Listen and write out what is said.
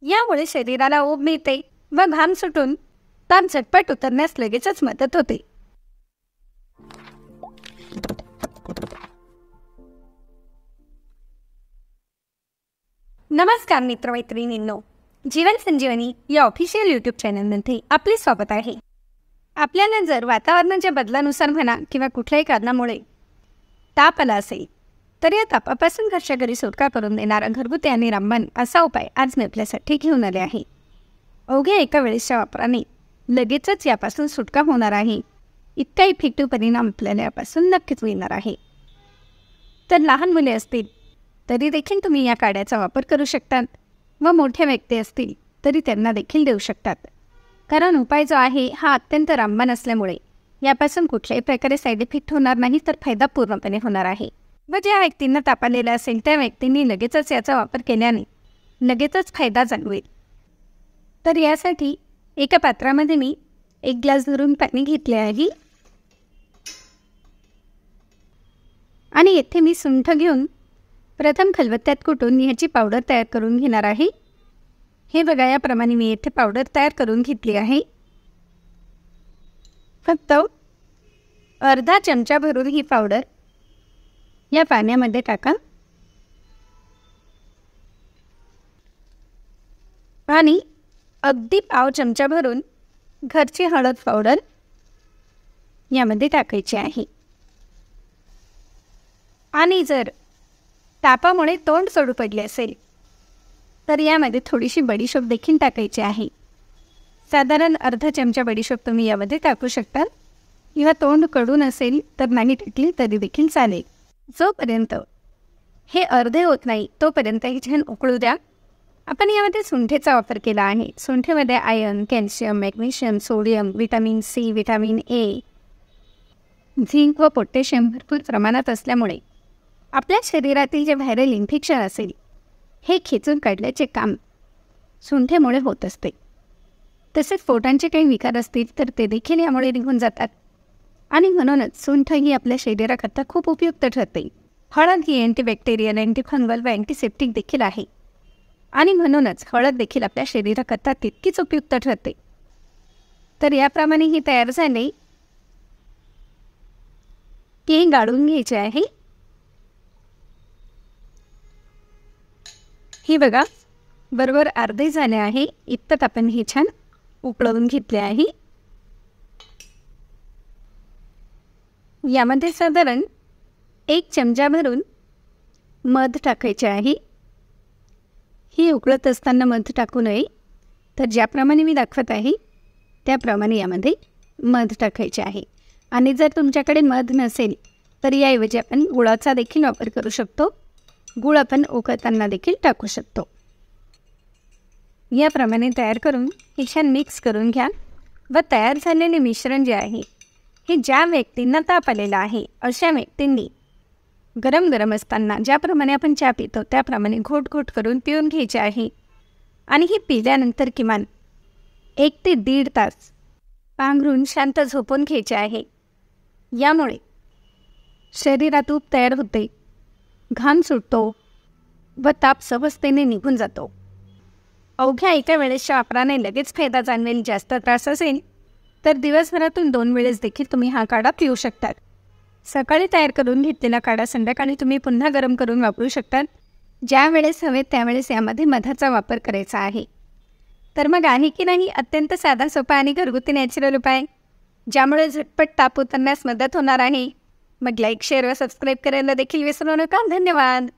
यामुळे शरीराला ऊब मिळते व घाम सुटून ताप झटपट उतरण्यास लगेचच मदत होते. नमस्कार मित्रमैत्रिणींनो, जीवन संजीवनी या ऑफिशियल यूट्यूब चॅनलमध्ये आपले स्वागत आहे. आपल्याला जर वातावरणाच्या बदलानुसार म्हणा किंवा कुठल्याही कारणामुळे ताप आला असेल तर या तापापासून घरच्या घरी सुटका करून देणारा घरगुती आणि रामबाण असा उपाय आज मी आपल्यासाठी घेऊन आले आहे. अवघ्या एका वेळेसच्या वापराने लगेचच यापासून सुटका होणार आहे. इतका इफेक्टिव्ह परिणाम आपल्याला यापासून नक्कीच मिळणार आहे. तर लहान मुले असतील तरी देखील तुम्ही या काड्याचा वापर करू शकतात व मोठ्या व्यक्ती असतील तरी त्यांना देखील देऊ शकतात. कारण उपाय जो आहे हा अत्यंत रामबाण असल्यामुळे यापासून कुठल्याही प्रकारे साईड इफेक्ट होणार नाही, तर फायदा पूर्णपणे होणार आहे. व ज्या व्यक्तींना ताप आलेला असेल त्या व्यक्तींनी लगेचच याचा वापर केल्याने लगेचच फायदा जाणवेल. तर यासाठी एका पात्रामध्ये मी 1 ग्लास भरून पाणी घेतले आहे आणि येथे मी सुंठ घेऊन प्रथम खलबत्त्यात कुटून ह्याची पावडर तयार करून घेणार आहे. हे बघा, याप्रमाणे मी येथे पावडर तयार करून घेतली आहे. फक्त अर्धा चमचा भरून ही पावडर या पाण्यामध्ये टाका आणि अगदी पाव चमचा भरून घरची हळद पावडर यामध्ये टाकायची आहे. आणि जर तापामुळे तोंड चढू पडले असेल तर यामध्ये थोडीशी बडीशोप देखील टाकायची आहे. साधारण अर्धा चमचा बडीशोप तुम्ही यामध्ये टाकू शकता किंवा तोंड कडून असेल तर नाही टाकली तरी देखील चालेल. जोपर्यंत हे अर्धे होत नाही तोपर्यंत हे छान उकळू द्या. आपण यामध्ये सुंठेचा वापर केला आहे. सुंठेमध्ये iron, calcium, magnesium, sodium, vitamin C, vitamin A, zinc व पोटॅशियम भरपूर प्रमाणात असल्यामुळे आपल्या शरीरातील जे व्हायरल इन्फेक्शन असेल हे खेचून काढल्याचे काम सुंठेमुळे होत असते. तसेच पोटांचे काही विकार असतील तर ते देखील यामुळे निघून जातात आणि म्हणूनच सुंठ ही आपल्या शरीराकरता खूप उपयुक्त ठरते. हळद ही अँटीबॅक्टेरियल, अँटीफंगल व अँटीसेप्टिक देखील आहे आणि म्हणूनच हळद देखील आपल्या शरीराकरता तितकीच उपयुक्त ठरते. तर याप्रमाणे ही तयार झाले की हे गाळून घ्यायचे आहे. ही बघा, बरोबर अर्धे झाले आहे. इतकं आपण हे छान उकळवून घेतले आहे. यामध्ये साधारण 1 चमचा भरून मध टाकायचे आहे. ही उकळत असताना मध टाकू नये, तर ज्याप्रमाणे मी दाखवत आहे त्याप्रमाणे यामध्ये मध टाकायचे आहे. आणि जर तुमच्याकडे मध नसेल तर याऐवजी आपण गुळाचा देखील वापर करू शकतो. गुळ आपण उकळताना देखील टाकू शकतो. याप्रमाणे तयार करून हे छान मिक्स करून घ्या व तयार झालेले मिश्रण जे आहे हे ज्या व्यक्तींना ताप आलेला आहे अशा व्यक्तींनी गरम गरम असताना ज्याप्रमाणे आपण चहा पितो त्याप्रमाणे घोट घोट करून पिऊन घ्यायचे आहे. आणि हे पिल्यानंतर किमान 1 ते 1.5 तास पांघरून शांत झोपून घ्यायचे आहे. यामुळे शरीरात ऊब तयार होते, घाम सुटतो व ताप सहजतेने निघून जातो. अवघ्या एका वेळेसच्या वापराने लगेच फायदा जाणवेल. जास्त त्रास असेल तर दिवसभरातून 2 वेळेस देखील तुम्ही हा काढा पिऊ शकतात. सकाळी तयार करून घेतलेला काढा संध्याकाळी तुम्ही पुन्हा गरम करून वापरू शकतात. ज्या वेळेस हवे त्यावेळेस यामध्ये मधाचा वापर करायचा आहे. तर मग आहे की नाही अत्यंत साधा, सोपा आणि घरगुती नॅचरल उपाय, ज्यामुळे झटपट ताप उतरण्यास मदत होणार आहे. मग लाईक, शेअर व सबस्क्राईब करायला देखील विसरू नका. धन्यवाद.